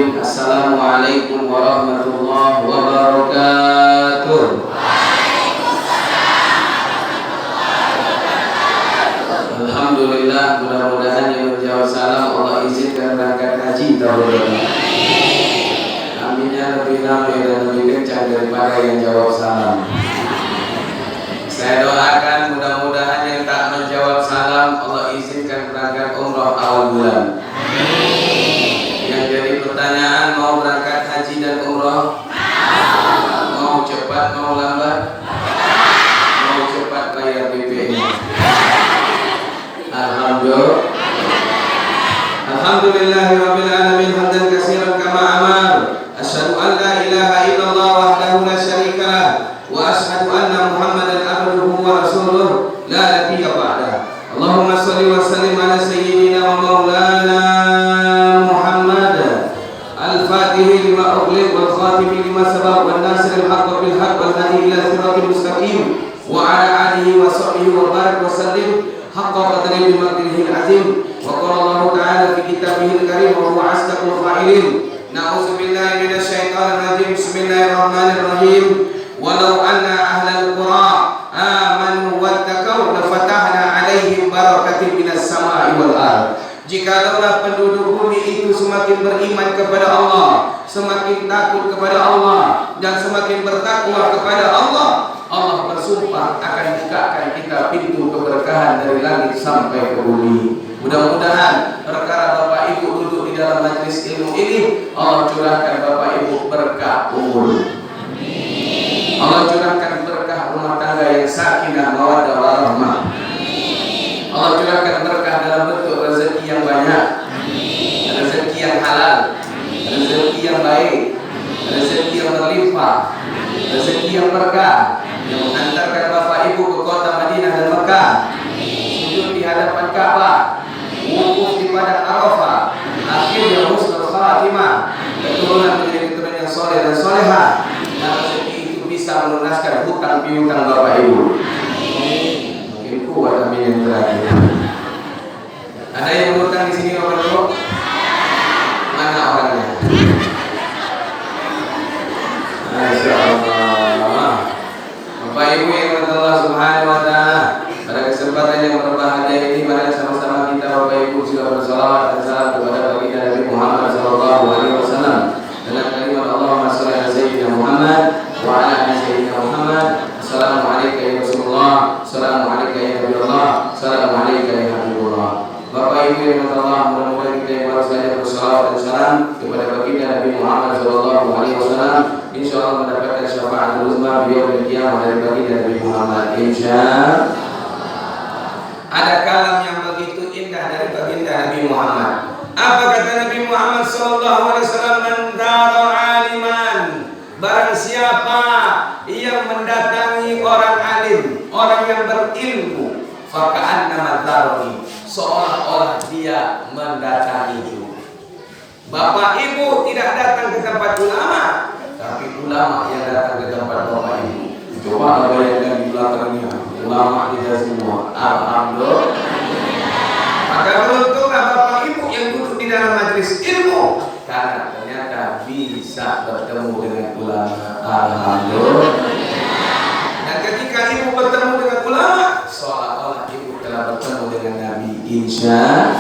Bismillahirrahmanirrahim. Assalamualaikum warahmatullahi wabarakatuh. Alhamdulillah, mudah-mudahan yang menjawab salam Allah izinkan berangkat haji tahun ini. Aminnya lebih ramai dan lebih kencang daripada yang jawab salam. Saya doakan mudah-mudahan yang tak menjawab salam Allah izinkan berangkat umrah awal bulan. Yang jadi pertanyaan, mau berangkat haji dan umrah? Mau cepat, mau lambat? Mau cepat bayar BP-nya? Alhamdulillahirabbil alamin hamdan katsiran kama amar. Asyhadu an la ilaha illallah wahdahu la syarika lah wa asyhadu anna Muhammadan abduhu wa rasuluh la nabiyya ba'dah. Allahumma shalli wa sallim ala sayyidina wa maulana Muhammad al-fatih lima ughliq wal khatim lima sabaq wan nasir al-haqq bil haqq wal hadi ila siratal mustaqim wa ala alihi wa sahbihi wa barik wa sallim haqqa qadrihi bi maqdirihi al-azim. Wa qala Allah ta'ala fi kitabihil karim wa huwa asdaqul qa'ilin. Na'udzu billahi minasy syaithanir rajim. Bismillahirrahmanirrahim. Walau anna ahlal qura amanu wattaqau la fatahna 'alaihim barakatin minas sama'i wal ardh. Jikalau penduduk bumi itu semakin beriman kepada Allah, semakin takut kepada Allah, dan semakin bertakwa kepada Allah, Allah bersumpah akan bukakan kita pintu keberkahan dari langit sampai ke bumi. Mudah-mudahan perkara Bapak Ibu duduk di dalam majelis ilmu ini, Allah curahkan Bapak Ibu berkah umur. Allah curahkan berkah rumah tangga yang sakinah mawaddah warahmah. Allah curahkan berkah dalam bentuk rezeki yang banyak, rezeki yang halal, rezeki yang baik, rezeki yang berlimpah, rezeki yang berkah, yang mengantarkan Bapak Ibu ke kota Madinah dan Mekah, sujud di hadapan Ka'bah, wukuf di padang Arafah, akhirnya husnul khatimah, keturunan menjadi keturunan yang soleh dan soleha, dan rezeki itu bisa melunaskan hutang piutang Bapak Ibu. Mungkin kuat amin yang terakhir. Ada yang berhutang di sini Bapak Ibu? Mana orangnya? Masya Allah. Bapak Ibu yang dirahmati Allah Subhanahu wa taala, pada kesempatan yang berbahagia ini mari sama-sama kita Bapak Ibu sudah bersalawat dan salam kepada baginda Nabi Muhammad sallallahu alaihi wasallam dengan kalimat Allahumma shalli ala sayyidina Muhammad wa ala ali sayyidina Muhammad. Assalamu alayka ya Rasulullah, assalamu alayka ya Nabiullah, assalamu alayka ya Habibullah. Bapak Ibu yang dirahmati Allah, mudah-mudahan kita yang baru saja bersalawat dan salam kepada baginda Nabi Muhammad sallallahu alaihi wasallam, insyaallah mendapatkan syafaat uzma beliau di kiamat dari baginda Nabi Muhammad insyaallah. Ada kalam yang begitu indah dari baginda Nabi Muhammad. Apa kata Nabi Muhammad sallallahu alaihi wasallam? Man dara aliman, barang siapa yang mendatangi orang alim, orang yang berilmu, faka'annama dzaroni, seolah-olah dia mendatanginya. Bapak Ibu tidak datang ke tempat ulama, tapi ulama yang datang ke tempat Bapak Ibu. Coba bayangkan di belakangnya ulama tidak semua. Alhamdulillah. Maka beruntunglah Bapak Ibu yang duduk di dalam majelis ilmu, karena ternyata bisa bertemu dengan ulama. Alhamdulillah. Dan ketika ibu bertemu dengan ulama, seolah-olah ibu telah bertemu dengan Nabi. Insyaallah.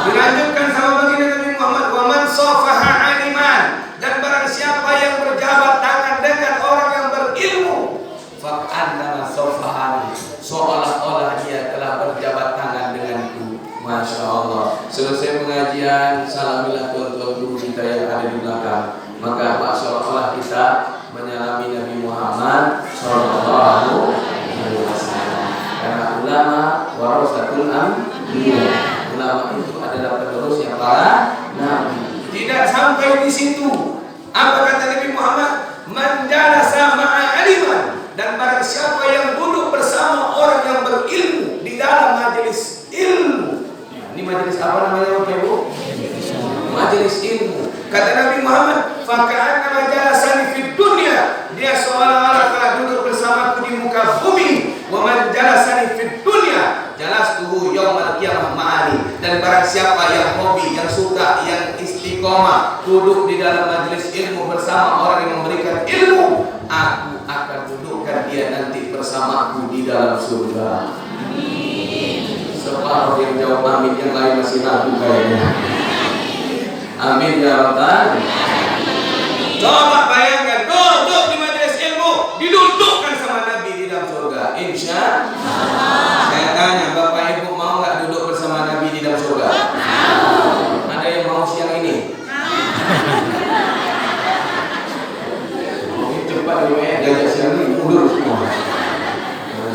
Dilanjutkan sama baginda Nabi Muhammad, wa man safaha aliman, dan barang siapa yang berjabat tangan dengan orang yang berilmu, faqannama safahani, seolah-olah dia telah berjabat tangan denganku. Masya Allah. Selesai pengajian, salamilah tuan-tuan guru kita yang ada di belakang. Maka Pak seolah-olah kita menyalami Nabi Muhammad sallallahu alaihi wasallam. Karena ulama warasatul anbiya. Ulama itu adalah penerusnya para nabi. Tidak sampai di situ. Apa kata Nabi Muhammad? Man jalasa ma'a aliman, dan barang siapa yang duduk bersama orang yang berilmu di dalam majelis ilmu. Ini majelis apa namanya Bapak Ibu? Majelis ilmu. Kata Nabi Muhammad, faka'annama jalasani fid dunya, dia seolah-olah telah duduk bersamaku di muka bumi. Wa man jalasani fid dunya jalastuhu yaumal qiyamah ma'ani, dan barang siapa yang hobi, yang suka, yang istiqomah istiqomah, duduk di dalam majelis ilmu bersama orang yang memberikan ilmu, aku akan dudukkan dia nanti bersamaku di dalam surga. Separuh yang jawab amin, yang lain masih ragu kayaknya. Amin ya Rabbal. Coba bayangkan, duduk di majelis ilmu, didudukkan sama Nabi di dalam surga. Insya Allah. Saya tanya, Bapak Ibu mau nggak duduk bersama Nabi di dalam surga? Mau. Ada yang mau siang ini? Cepat diajak siang ini, mundur semua.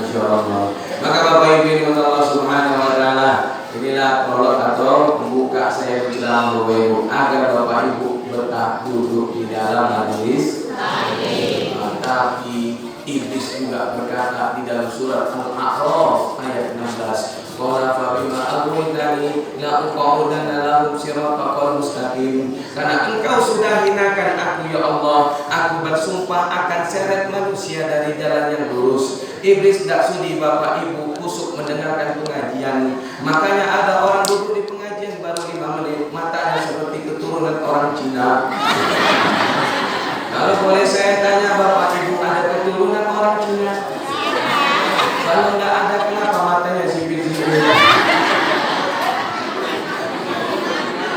Insya Allah. Maka Bapak Ibu ini Allah Subhanahu Wa Taala, inilah prolog atau membuka saya berceramah Bapak Ibu, agar Bapak Ibu betah duduk di dalam majelis. Tapi iblis juga berkata di dalam surat Al-A'raf ayat 16, qala fa bima aghwaytani la uqaudanna lahum siratal mustaqim. Karena engkau sudah hinakan aku ya Allah, aku bersumpah akan seret manusia dari jalan yang lurus. Iblis tidak sudi Bapak Ibu kusuk mendengarkan pengajian. Makanya ada orang duduk di pengajian baru 5 menit, matanya seperti keturunan orang Cina. Kalau boleh saya tanya Bapak Ibu, ada keturunan orang Cina? Kalau nggak ada, kenapa matanya sipil-sipil?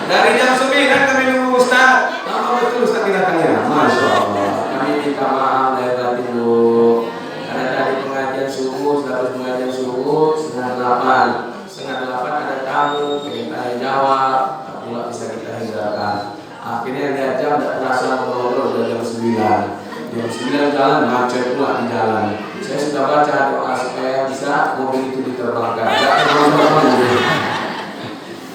Dari jam 9 kami nunggu Ustaz. Lama betul Ustaz datangnya. Masya Allah. Kami minta maaf dari batin Bu. Karena tadi pengajian subuh, setelah pengajian subuh setengah 8 ada tamu, pengen tanya jawab, tapi nggak bisa kita hindarkan. Akhirnya lihat jam, tidak terasa ngobrol udah jam 9. Jam 9 jalan, macet pula di jalan. Saya sudah baca doa supaya bisa mobil itu diterbangkan. Tidak terbang-terbang.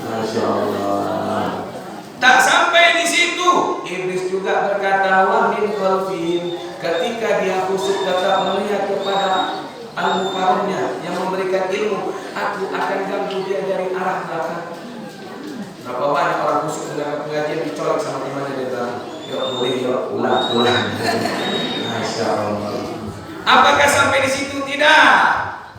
Masya Allah. Tak sampai di situ, iblis juga berkata, wa min khalfihim, ketika dia khusyuk tetap melihat kepada al-mukarramnya yang memberikan ilmu, aku akan ganggu dia dari arah belakang. Berapa banyak orang khusyuk mendengar pengajian dicolok sama temannya di dalam. Yuk boleh, yuk ulang. Masya Allah. Apakah sampai di situ? Tidak.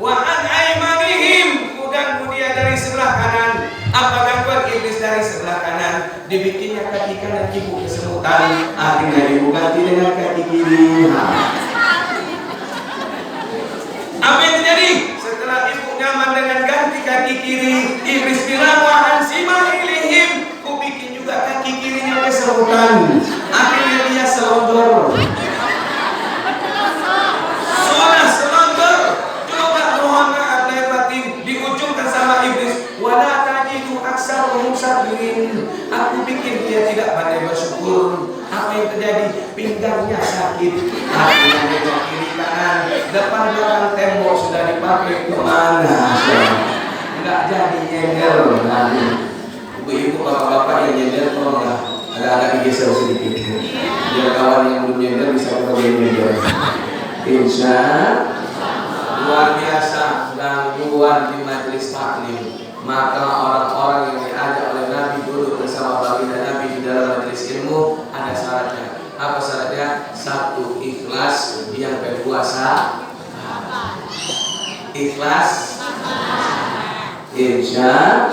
Wa an aymanihim, kemudian dia dari sebelah kanan. Apa gangguan iblis dari sebelah kanan? Dibikinnya kaki kanan ibu kesemutan, akhirnya ibu ganti dengan kaki kiri. Apa yang terjadi? Setelah ibu nyaman dengan ganti kaki kiri, iblis bilang wa ansima ilihim, ku bikin juga kaki kirinya kesemutan. Akhirnya dia selonjor. Sudah selonjor. Coba mohon maaf lahir batin, diucapkan sama iblis, wala tajidu aksaruhum syakirin. Aku bikin dia tidak pandai bersyukur. Apa yang terjadi? Pinggangnya sakit. Akhirnya dia kiri kanan, depan belakang tembok sudah dipakai kemana? Enggak jadi nyender. Ibu-ibu, bapak-bapak yang nyender tolonglah agak-agak digeser sedikit. Biar kawan yang belum nyender bisa pakai nyender. Insya luar biasa gangguan di majelis taklim. Maka orang-orang yang diajak oleh Nabi duduk bersama baginda Nabi di dalam majelis ilmu ada syaratnya. Apa syaratnya? 1, ikhlas. Yang kedua, ikhlas. Insya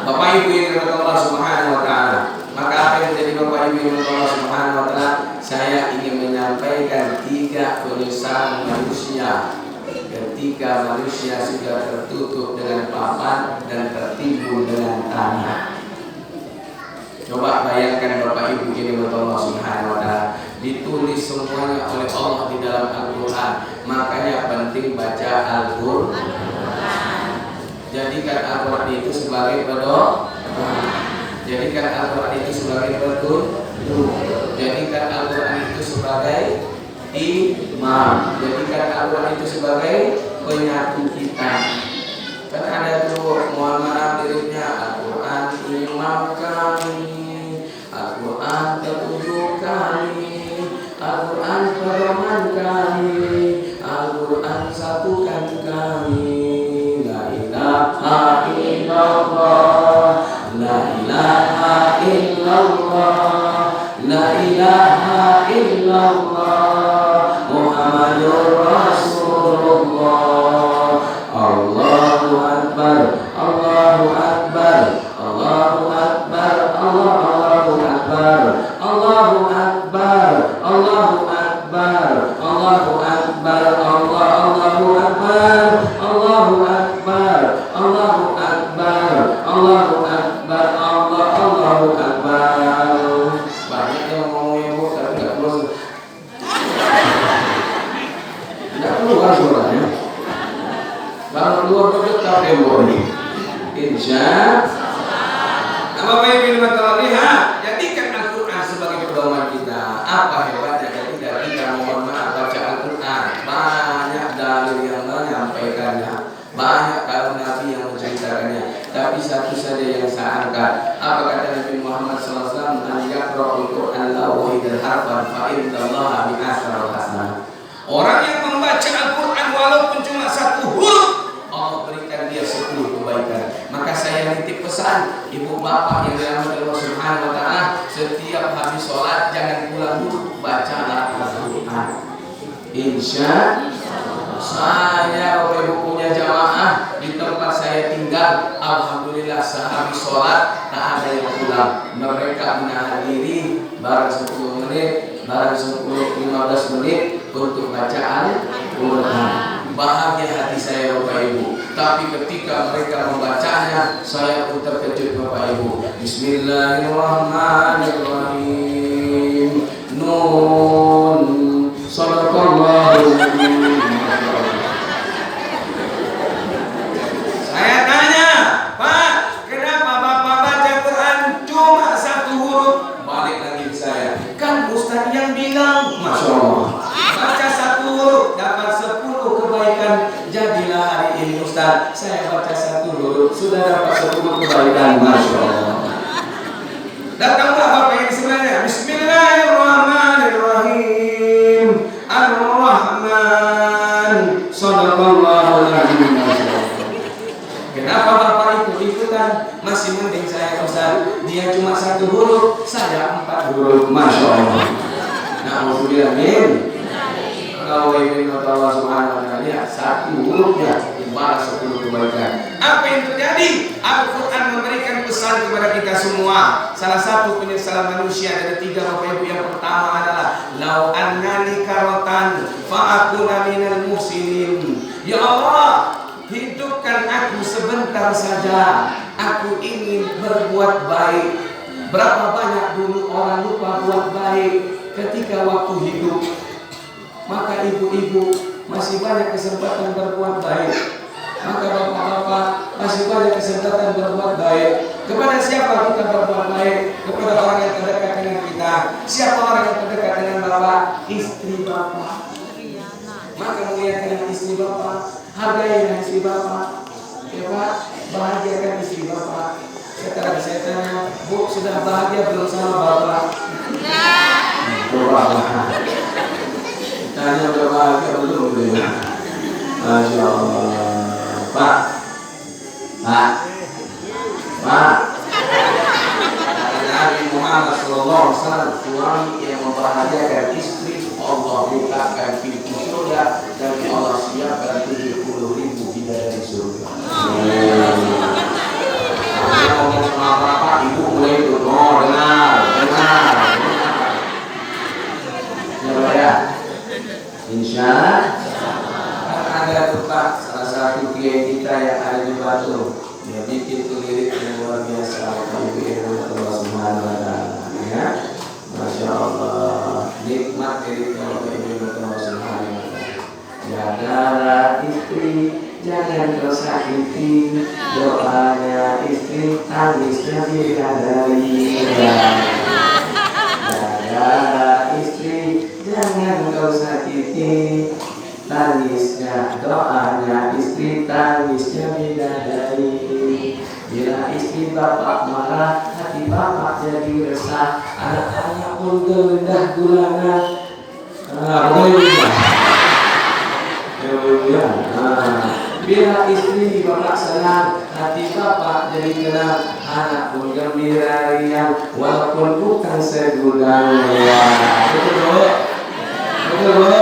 Bapak Ibu yang dirahmati Allah Subhanahu Wa Taala. Maka apa yang menjadi Bapak Ibu yang dirahmati Allah Subhanahu Wa Taala? Saya ingin menyampaikan 3 penyesalan manusia ketika manusia sudah tertutup dengan papan dan tertimbun dengan tanah. Coba bayangkan Bapak Ibu ini Allah Subhanahu Wa Taala, ditulis semuanya oleh Allah di dalam Al-Quran. Makanya penting baca Al-Quran. Jadikan Al-Quran itu sebagai pedoman. Jadikan Al-Quran itu sebagai petunjuk. Jadikan Al-Quran itu sebagai imam. Jadikan Al-Quran itu sebagai penyatu kita. Karena ada tuh, mohon maaf liriknya, Al-Quran imam kami, Al-Quran petunjuk kami, Al-Quran pedoman kami, Al-Quran satukan kami. La ilaha illallah, la ilaha illallah, la ilaha illallah, Muhammadur Rasulullah. Allahu Akbar, Allahu Akbar, Allahu Akbar, Allah. akbar, Allahu akbar, Allahu akbar, Allahu akbar, Allahu akbar, Allahu akbar, Allahu akbar, Allahu akbar, Allahu akbar. Banyak yang ngomong ibu tapi nggak perlu. Nggak keluar suaranya. Kalau keluar tetap tembok ini. Insya Allah. Bapak Ibu lihat, jadikan Al-Quran sebagai pedoman kita. Apa hebatnya ketika kita mohon maaf baca Al-Quran, banyak dalil yang menyampaikannya, banyak kalau Nabi yang menceritakannya. Tapi satu saja yang saya angkat. Apa kata Nabi Muhammad SAW? An yaqra'ul Qur'an law wahidal harfan fa innallaha bi asyril hasanah. Orang yang membaca Al-Quran walaupun cuma satu huruf, Allah berikan dia 10 kebaikan. Maka saya nitip pesan ibu bapak yang dirahmati Allah Subhanahu wa taala, setiap habis sholat jangan pulang dulu, bacalah Al-Quran. Insya saya Bapak Ibu punya jamaah di tempat saya tinggal, alhamdulillah sehabis sholat tak ada yang pulang. Mereka menahan diri barang 10 menit, barang 10-15 menit untuk bacaan Al-Quran. Bahagia hati saya Bapak Ibu. Tapi ketika mereka membacanya, saya pun terkejut Bapak Ibu. Bismillahirrahmanirrahim. Nun. Sadaqallahul adzim. Saya tanya, Pak, kenapa Bapak baca Quran cuma satu huruf? Balik lagi ke saya. Kan Ustaz yang bilang, Masya Allah, baca satu huruf dapat 10 kebaikan. Jadilah hari ini Ustaz, saya baca satu huruf sudah dapat 10 kebaikan. Masya Allah. Datanglah Bapak yang sebenarnya. Bismillahirrahmanirrahim. Ar-Rahman. Sadaqallahul adzim. Kenapa Bapak ikut-ikutan? Masih mending saya Ustaz, dia cuma satu huruf, saya 4 huruf. Masya Allah. Na'udzubillah min. Kalau ingin Allah Subhanahu wa taala, lihat satu hurufnya dibalas 10 kebaikan. Apa yang terjadi? Al-Quran memberikan pesan kepada kita semua. Salah satu penyesalan manusia dari 3 Bapak Ibu. Yang pertama adalah lau annani karotan fa'akuna minal muslimin. Ya Allah, hidupkan aku sebentar saja. Aku ingin berbuat baik. Berapa banyak dulu orang lupa buat baik ketika waktu hidup. Maka ibu-ibu masih banyak kesempatan berbuat baik. Maka bapak-bapak masih banyak kesempatan berbuat baik. Kepada siapa kita berbuat baik? Kepada orang yang terdekat dengan kita. Siapa orang yang terdekat dengan bapak? Istri bapak. Maka muliakan istri bapak, hargai istri bapak. Ya Pak, bahagiakan istri bapak. Sekarang saya tanya, Bu, sudah bahagia belum sama bapak? Tanya udah bahagia belum? Masya Allah. Pak, Nabi Muhammad SAW, suami yang membahagiakan istri, Allah bukakan pintu surga dan Allah siapkan 70.000 bidadari surga. Saya ngomong sama bapak, ibu mulai itu, dengar. Ya, insya ada tuh Pak, salah satu kiai kita yang ada di Batu, dia bikin tuh lirik yang luar biasa. Allah Subhanahu wa taala, ya, Masya Allah, nikmat liriknya Allah Subhanahu wa taala. Jagalah istri, jangan kau sakiti, doanya istri, tangisnya bidadari. Jagalah istri, jangan kau sakiti, tangisnya, doanya istri, tangisnya bidadari. Bila istri bapak marah, hati bapak jadi resah, anak-anak pun gelendah gulana. Bila istri bapak senang, hati bapak jadi tenang, anak pun gembira riang, walaupun bukan segudang uang. Betul Bu? Betul Bu?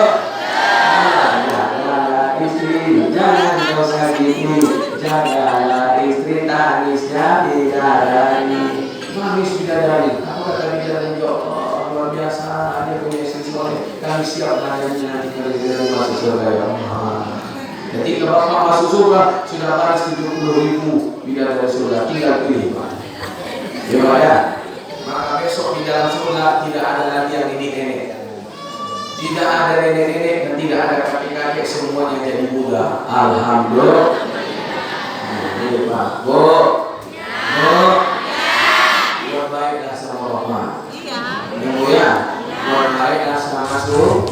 Jagalah istri, jangan kau sakiti, jagalah istri, tangisnya bidadari. Nangis bidadari, apa kata bidadari? kami siap melayani nanti kalian masuk surga ya Allah. Ketika Bapak masuk surga sudah balas 70.000 bidadari surga, tinggal pilih Pak. Ya Pak ya. Maka besok di dalam surga tidak ada lagi yang nenek-nenek, tidak ada nenek-nenek dan tidak ada kakek-kakek, semuanya jadi muda. Alhamdulillah. Ini Pak, Bu, buat baiklah sama Bapak. Ibu ya, buat baiklah sama masuk.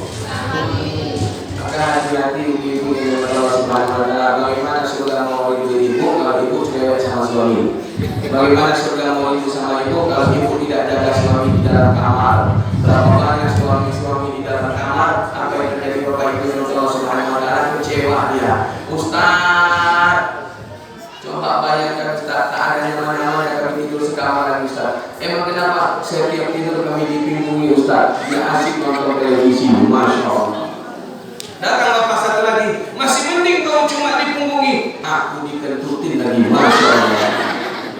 Maka hati-hati ibu-ibu yang Allah Subhanahu wa Ta'ala. Bagaimana surga mau ibu kalau ibu cewek sama suami? Bagaimana surga mau ibu sama ibu kalau ibu tidak jaga suami di dalam kamar? Berapa banyak suami-suami di dalam kamar? Apa yang terjadi Bapak Ibu yang Allah Subhanahu wa Ta'ala? Kecewa dia. Ustaz, coba bayangkan Ustaz, tak ada yang mana-mana kami tidur sekamar lagi Ustaz. Emang kenapa setiap tidur kami dipinggungi Ustaz? Dia asik nonton televisi, Masya Allah. Datang Bapak satu lagi, masih mending kau cuma dipunggungi, aku dikentutin lagi, Masya Allah.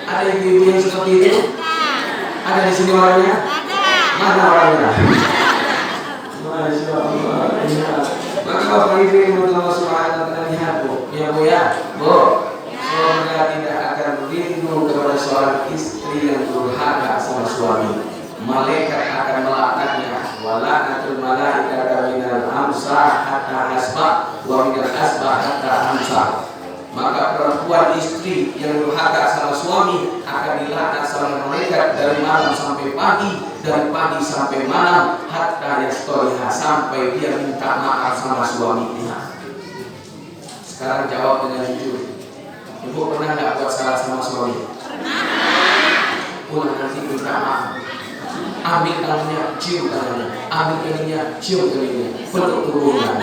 Ada ibu-ibu yang seperti itu? Ada di sini orangnya? Mana orangnya? Masya Allah. Maka Bapak Ibu yang Allah Subhanahu wa Ta'ala, lihat Bu, ya Bu ya, Bu, surga tidak akan rindu kepada seorang istri yang durhaka sama suami. Malaikat akan melaknatnya. Wala'natul malaikati minal amsah hatta asbah wa minal asbah hatta amsah. Maka perempuan istri yang durhaka sama suami akan dilaknat sama malaikat dari malam sampai pagi, dari pagi sampai malam, hatta yastoliha, sampai dia minta maaf sama suaminya. Sekarang jawab dengan jujur. Ibu pernah nggak buat salah sama suami? Pulang nanti minta maaf. Ambil tangannya, cium tangannya, ambil kakinya, cium kakinya, peluk tubuhnya.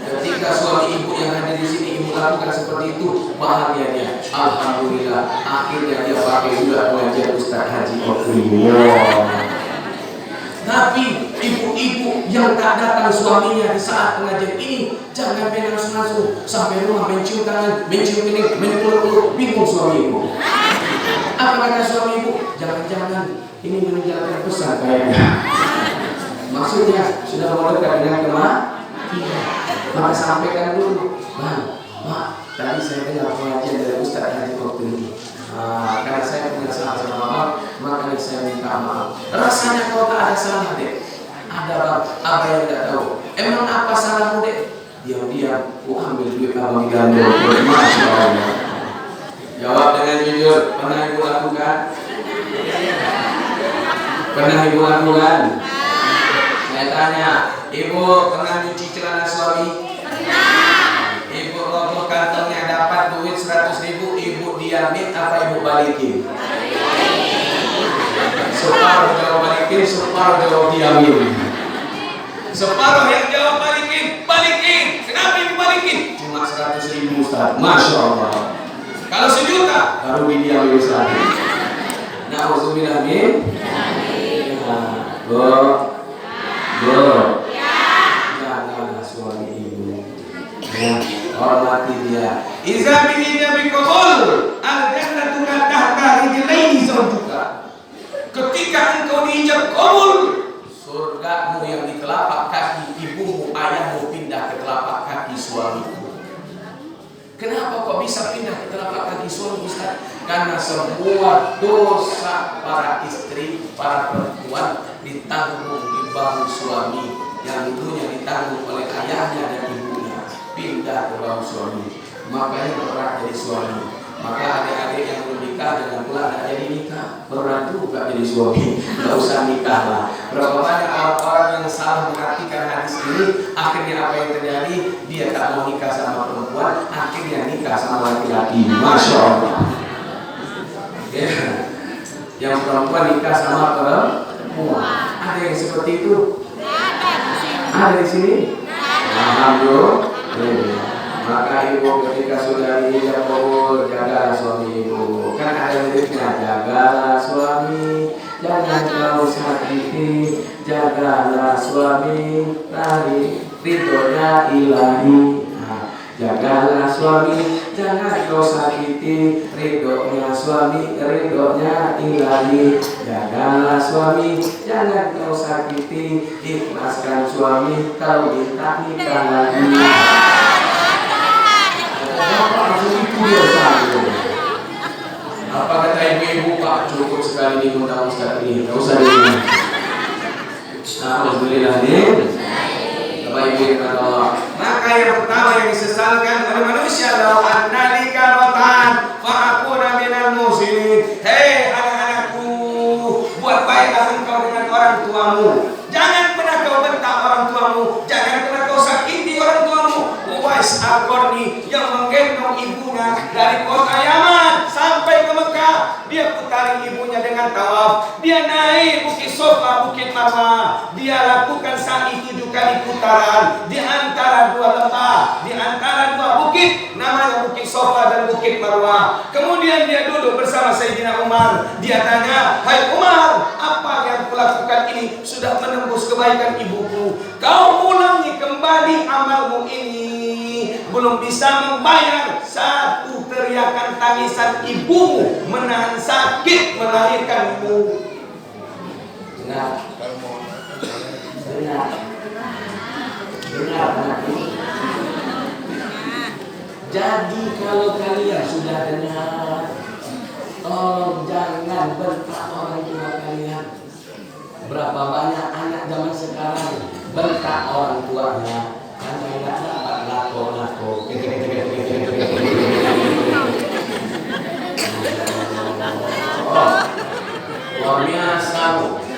Ketika suami ibu yang ada di sini ibu lakukan seperti itu, bahagia dia. Alhamdulillah, akhirnya dia pakai juga pengajian Ustaz Haji Okriyo. Tapi ibu-ibu yang tak datang suaminya di saat pengajian ini, jangan main langsung sampai rumah mencium tangan, mencium ini, menpeluk-peluk, bingung suami ibu. Apa kata suami ibu? Jangan-jangan ini meninggalkan pesan kayaknya. Maksudnya sudah mau dekat dengan kematian. Maka sampaikan dulu, Bang, Mak, tadi saya dengar pengajian dari Ustaz Haji Okriyo. Karena saya punya salah sama Mama, makanya saya minta maaf. Rasanya kau tak ada salah deh. Ada Bang, apa yang tidak tahu? Emang apa salahmu deh? Diam-diam, ku ambil duit abang gandol. Masya Allah. Jawab dengan jujur. Pernah ibu lakukan? Pernah ibu lakukan? Saya tanya, ibu pernah nyuci celana suami? Ibu rogoh kantongnya dapat duit 100.000, ibu diamin apa ibu balikin? Separuh jawab balikin, separuh jawab diamin. Separuh yang jawab balikin, balikin. Kenapa ibu balikin? Cuma 100.000 Ustaz. Masya Allah. Kalau 1 juta, baru diamin Ustaz. Na'udzubillah min. Janganlah suami ibu. Hormati dia. Iza bi'idya biqabul al-jannatu tahta rijlaini zawjuka. Ketika engkau diijab qabul, surgamu yang di telapak kaki ibumu, ayahmu pindah ke telapak kaki suamimu. Kenapa kok bisa pindah ke telapak kaki suami Ustaz? Karena semua dosa para istri, para perempuan ditanggung di bahu suami, yang dulunya ditanggung oleh ayahnya dan ibunya, pindah ke bahu suami. Makanya berat jadi suami. Maka adik-adik yang belum nikah jangan pula tidak jadi nikah. Berat juga jadi suami, tidak usah nikah lah. Berapa banyak orang yang salah mengartikan hadis ini, akhirnya apa yang terjadi? Dia tak mau nikah sama perempuan, akhirnya nikah sama laki-laki. Masya Allah. Ya. Yang perempuan nikah sama perempuan. Ada yang seperti itu? Ada di sini? Alhamdulillah. Maka ibu ketika sudah diijab qabul, jagalah suami ibu. Kan ada liriknya, jagalah suami, jangan kau sakiti, jagalah suami, dari ridhonya ilahi. Jagalah suami, jangan kau sakiti. Ridhonya suami, ridhonya ilahi. Janganlah suami, jangan kau sakiti. Ikhlaskan suami, kalau minta nikah lagi. Apa kata ibu-ibu? Pak, cukup sekali diundang Ustaz ini, nggak usah diundang. Alhamdulillah nih. Bapak ibu yang Allah. Maka yang pertama yang disesalkan oleh manusia adalah annalika rotan fa'akuna minal muslimin. Hei anak-anakku, buat baiklah engkau dengan orang tuamu. Jangan pernah kau bentak orang tuamu. Jangan pernah kau sakiti orang tuamu. Uwais Al-Qarni yang menggendong ibunya dari kota Yaman sampai ke Mekah. Dia putari ibunya dengan tawaf. Dia naik bukit Sofa, bukit Marwah. Dia lakukan sa'i 7 kali putaran di antara dua lembah, di antara dua bukit, namanya bukit Sofa dan bukit Marwah. Kemudian dia duduk bersama Sayyidina Umar. Dia tanya, "Hai Umar, apa yang kulakukan ini sudah menembus kebaikan ibuku. Kau ulangi kembali amalmu ini. Belum bisa membayar satu teriakan tangisan ibumu menahan sakit melahirkanmu." Benar. Benar. Benar. Jadi kalau kalian sudah dengar, tolong jangan bentak orang tua kalian. Berapa banyak anak zaman sekarang bentak orang tuanya karena nggak dapat lako-lako. Luar biasa.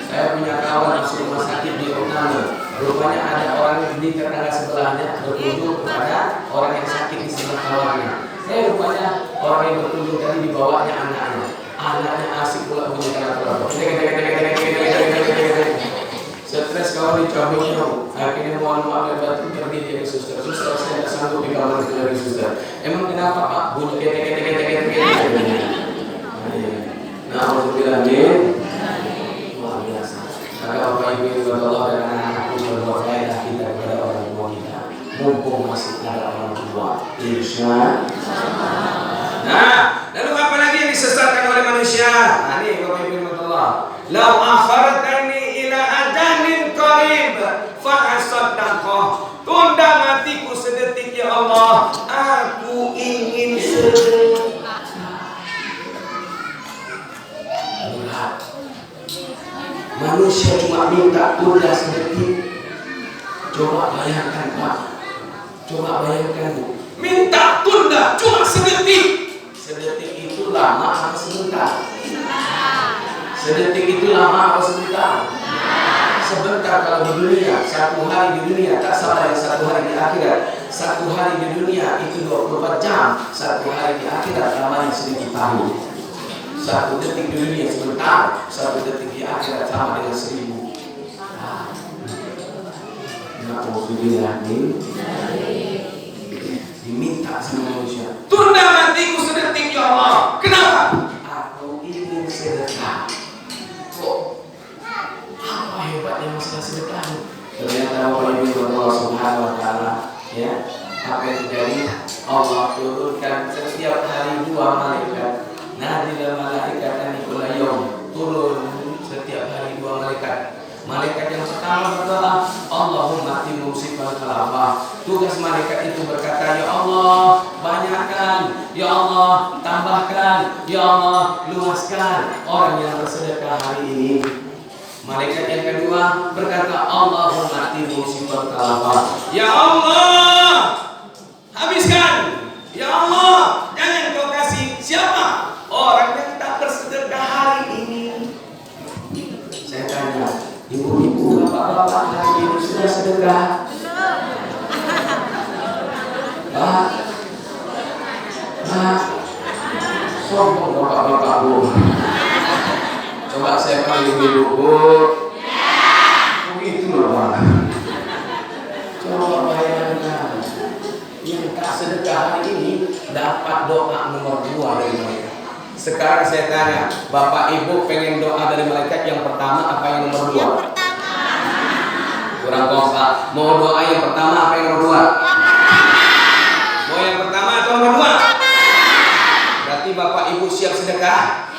Saya punya kawan masuk rumah sakit di Utama. Rupanya ada orang di tetangga sebelahnya berkunjung kepada orang yang sakit di sebelah kawannya. Rupanya orang yang berkunjung tadi dibawanya anaknya. Anaknya asik pula punya kenapa. Stres kawan dicabutnya. Akhirnya mohon maaf ya batu pergi dia ke suster. Suster, saya tidak sanggup di kamar dari suster. Emang kenapa Pak? Bunyi ketek. Nah, alhamdulillah nih. Luar biasa. Maka Bapak Ibu yang Allah dan anak-anakku berbuat faedah kita kepada orang tua kita. Mumpung masih ada orang tua. Insya. Nah, lalu apa lagi yang disesatkan oleh manusia? Nah, ini Bapak Ibu yang Allah. Lau akhartani ila ajalin qarib fa asaddaqah. Tunda matiku sedetik ya Allah. Aku ingin sedekah. Manusia cuma minta tunda sedetik. Coba bayangkan Pak. Coba bayangkan Bu. Minta tunda cuma sedetik. Sedetik itu lama apa sebentar? Sedetik itu lama apa sebentar? Sebentar kalau di dunia. Satu hari di dunia tak salah yang satu hari di akhirat. Satu hari di dunia itu 24 jam. Satu hari di akhirat lamanya 1000 tahun. Satu detik di dunia sebentar, satu detik di akhirat sama dengan 1000. Alhamdulillah diminta sama manusia. Tunda matiku sedetik ya Allah. Kenapa? Aku ingin sedekah. Kok? Apa hebatnya masalah sedekah? Ternyata Allah Subhanahu Wa Taala, ya, apa yang terjadi? Allah turunkan setiap hari 2 malaikat. Nazil malaikatan kullu yaum, turun setiap hari 2 malaikat. Malaikat yang pertama adalah Allahumma timum sifat khalafah. Tugas malaikat itu berkata, ya Allah banyakkan, ya Allah tambahkan, ya Allah luaskan orang yang bersedekah hari ini. Malaikat yang kedua berkata, Allahumma timum sifat khalafah. Ya Allah habiskan, ya Allah jangan kau kasih siapa? Orang yang tak bersedekah hari ini. Saya tanya, ibu-ibu, bapak-bapak hari ini sudah sedekah? Sombong bapak-bapak Bu. Coba saya panggil ibu Bu. Begitu loh Pak. Coba bayangkan, yang tak sedekah hari ini dapat doa nomor 2 dari mereka. Sekarang saya tanya, Bapak Ibu pengen doa dari malaikat yang pertama apa yang nomor 2? Yang pertama. Kurang kompak. Mau doa yang pertama apa yang nomor 2? Mau yang pertama atau nomor 2? siap sedekah?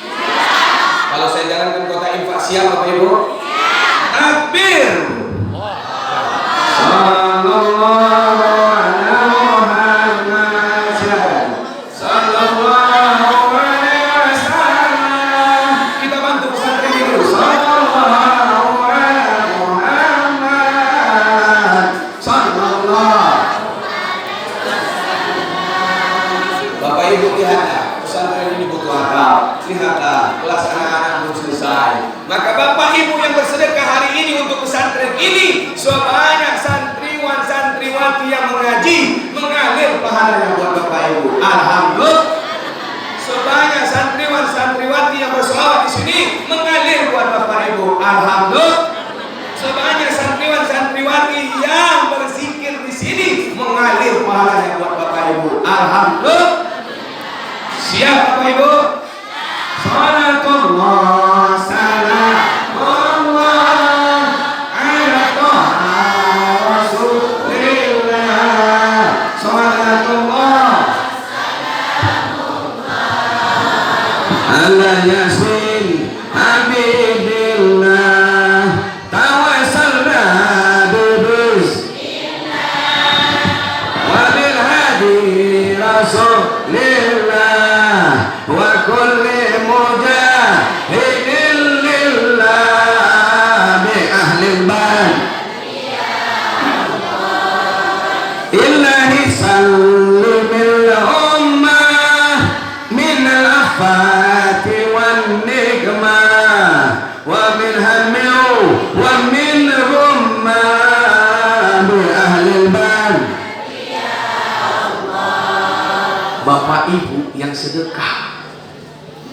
Kalau saya jalankan kota infak siap Bapak Ibu? Takbir. Sallallahu ala Muhammad. Silakan. Sallallahu alaihi wasallam. Kita bantu pesantren ini dulu. Sallallahu ala Muhammad. Sallallahu. Bapak Ibu lihatlah, pesantren ini butuh akal. Lihatlah, kelas anak-anak belum selesai. Maka Bapak Ibu yang bersedekah hari ini untuk pesantren ini, sebanyak santriwan santriwati yang mengaji, mengalir pahalanya buat Bapak Ibu. Alhamdulillah. Sebanyak santriwan santriwati yang bersolawat di sini, mengalir buat Bapak Ibu. Alhamdulillah. Sebanyak santriwan santriwati yang berzikir di sini, mengalir pahalanya buat Bapak Ibu. Alhamdulillah. Siap Bapak Ibu? Salatullah salamullah ala Toha Rasulillah. Salatullah ala Yasin Habibillah. Tawassalna bibismillah wa bil hadi Rasulillah wa kulli mujahidin lillah bi ahlil ban illahi sallimil ummah min al-afati wan nikmah wa min hammi wa min rummah bi ahlil ban. Bapak Ibu yang sedekah,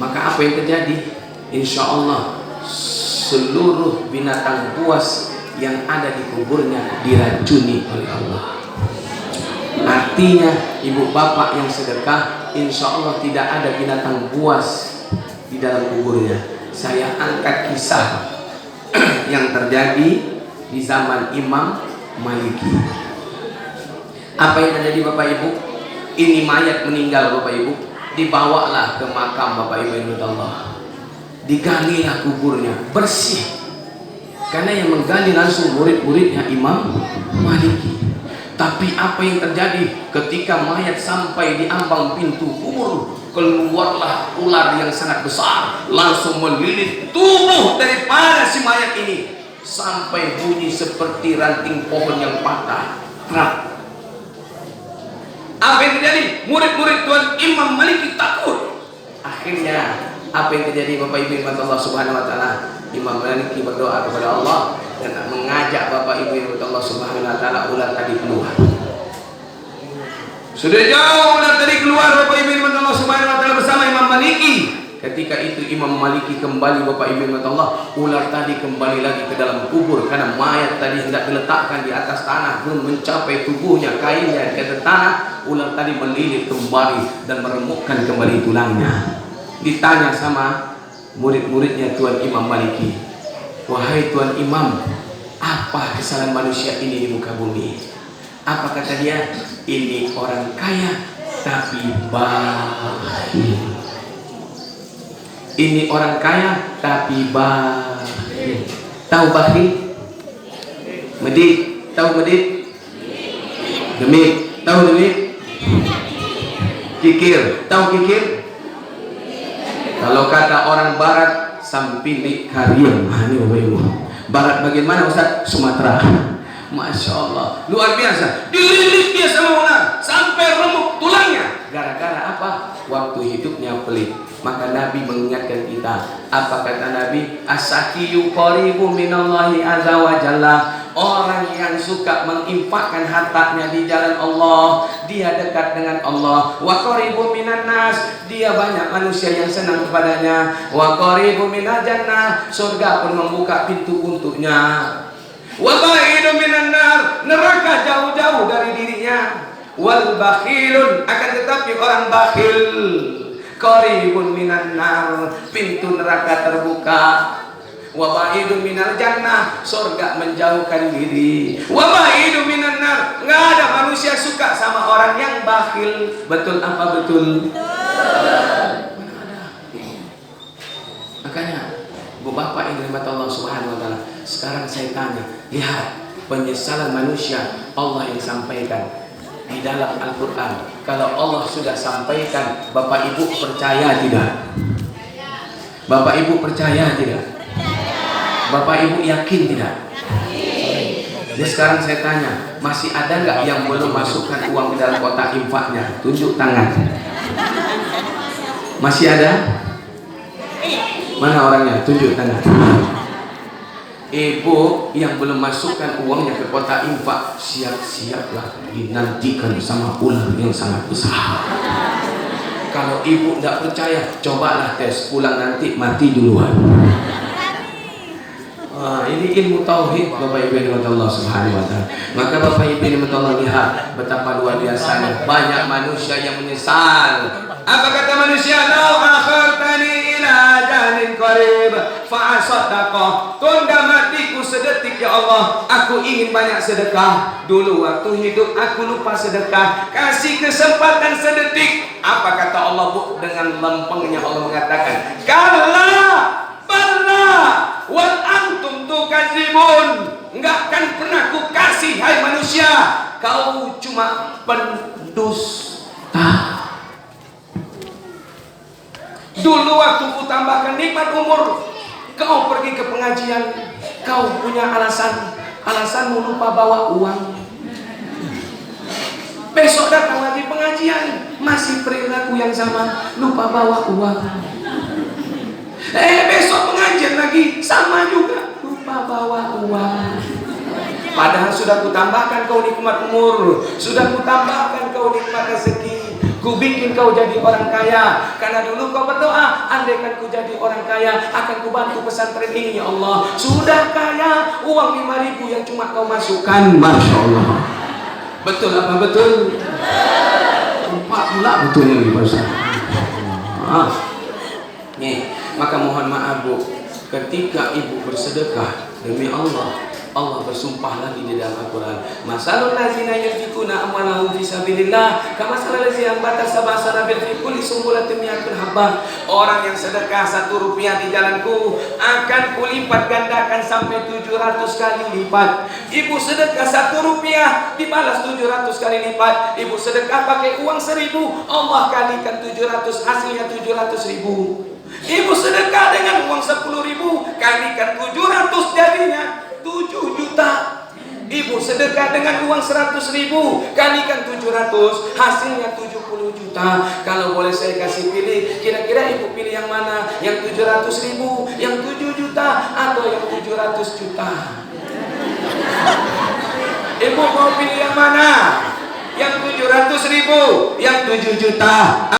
maka apa yang terjadi? Insya Allah seluruh binatang buas yang ada di kuburnya diracuni oleh Allah. Artinya ibu bapak yang sedekah, insya Allah tidak ada binatang buas di dalam kuburnya. Saya angkat kisah yang terjadi di zaman Imam Maliki. Apa yang terjadi Bapak Ibu? Ini mayat meninggal Bapak Ibu, dibawalah ke makam Bapak Ibu yang Allah, digalilah kuburnya bersih, karena yang menggali langsung murid-muridnya Imam Maliki. Tapi apa yang terjadi ketika mayat sampai di ambang pintu kubur, keluarlah ular yang sangat besar, langsung melilit tubuh daripada si mayat ini sampai bunyi seperti ranting pohon yang patah. Apa yang terjadi? Murid-murid Tuan Imam Maliki takut. Akhirnya apa yang terjadi Bapak Ibu yang Allah Subhanahu wa taala? Imam Maliki berdoa kepada Allah dan mengajak Bapak Ibu yang Allah Subhanahu wa taala ular tadi keluar. Sudah jauh ular tadi keluar Bapak Ibu yang Allah Subhanahu wa taala bersama Imam Maliki. Ketika itu Imam Maliki kembali Bapak Ibu yang Allah, ular tadi kembali lagi ke dalam kubur karena mayat tadi hendak diletakkan di atas tanah, belum mencapai tubuhnya, kainnya di atas tanah, ular tadi melilit kembali dan meremukkan kembali tulangnya. Ditanya sama murid-muridnya Tuan Imam Maliki, wahai Tuan Imam, apa kesalahan manusia ini di muka bumi? Apa kata dia? Ini orang kaya tapi bakhil. Ini orang kaya tapi bakhil. Tahu bakhil? Medit. Tahu medit? Demit. Tahu demit? Kikir. Tahu kikir? Kalau kata orang barat, sampilik karyam. Ini Bapak Ibu. Barat bagaimana Ustaz? Sumatera. Masya Allah, luar biasa. Dililit dia sama ular sampai remuk tulangnya. Gara-gara apa? Waktu hidupnya pelit. Maka Nabi mengingatkan kita. Apa kata Nabi? As-sakiyu qaribu minallahi azza wa jalla. Orang yang suka menginfakkan hartanya di jalan Allah, dia dekat dengan Allah. Wa qaribu minan nas, dia banyak manusia yang senang kepadanya. Wa qaribu minal jannah, surga pun membuka pintu untuknya. Wa ba'idu minan nar, neraka jauh-jauh dari dirinya. Wal bakhilun, akan tetapi orang bakhil qaribun minan nar, pintu neraka terbuka. Wa ba'idu minal jannah, surga menjauhkan diri. Wa ba'idu minan nar, enggak ada manusia suka sama orang yang bakhil. Betul apa betul? Mana ada? bapak yang dirahmati Allah Subhanahu wa taala, sekarang saya tanya, lihat penyesalan manusia Allah yang sampaikan di dalam Al-Quran. Kalau Allah sudah sampaikan, Bapak Ibu percaya tidak? Bapak Ibu percaya tidak? Bapak Ibu yakin tidak? Jadi sekarang saya tanya, masih ada nggak yang belum masukkan uang di dalam kotak infaknya? Tunjuk tangan. Masih ada? Mana orangnya? Tunjuk tangan. Ibu yang belum masukkan uangnya ke kotak infak, siap-siaplah dinantikan sama ular yang sangat besar. Kalau ibu tidak percaya, cobalah tes, pulang nanti mati duluan. Ini ilmu tauhid, Bapak Ibu yang Allah Subhanahu wa taala. Maka Bapak Ibu yang Allah, lihat betapa luar biasanya banyak manusia yang menyesal. Apa kata manusia? Lau akhartani ila ajalin qarib fa asaddaqah. Tunda matiku sedetik ya Allah, aku ingin banyak sedekah. Dulu waktu hidup aku lupa sedekah. Kasih kesempatan sedetik. Apa kata Allah, Bu? Dengan lempengnya Allah mengatakan, "Kalla bala wal antum tukadzibun." Enggak akan pernah ku kasih, hai manusia, kau cuma pendusta. Dulu waktu ku tambahkan nikmat umur, kau pergi ke pengajian, kau punya alasanmu lupa bawa uang. Besok datang lagi pengajian, masih perilaku yang sama, lupa bawa uang. Besok pengajian lagi, sama juga, lupa bawa uang. Padahal sudah kutambahkan kau nikmat umur, sudah kutambahkan kau nikmat rezeki, ku bikin kau jadi orang kaya. Karena dulu kau berdoa, andaikan ku jadi orang kaya, akan ku bantu pesantren ini ya Allah. Sudah kaya, uang 5.000 yang cuma kau masukkan. Masya Allah. Betul apa betul? Empat pula betulnya nih Pak Ustaz. Nih, maka mohon maaf Bu, ketika ibu bersedekah demi Allah, Allah bersumpah lagi di dalam Al-Quran, masalul lazina yunfikuna amwalahum fi sabilillah kamasalil ladzina anbata sab'a sanabil fi kulli sumbulatin mi'atun habbah. Orang yang sedekah 1 rupiah di jalanku akan kulipat gandakan sampai 700 kali lipat. Ibu sedekah 1 rupiah dibalas 700 kali lipat. Ibu sedekah pakai uang 1.000, Allah kalikan 700, hasilnya 700.000. Ibu sedekah dengan uang 10.000, kalikan 700, jadinya 7 juta. Ibu sedekah dengan uang 100.000, kalikan 700, hasilnya 70 juta. Kalau boleh saya kasih pilih, kira-kira ibu pilih yang mana? Yang 700.000, yang 7 juta, atau yang 700 juta? Ibu mau pilih yang mana? Yang 700.000, yang 7 juta?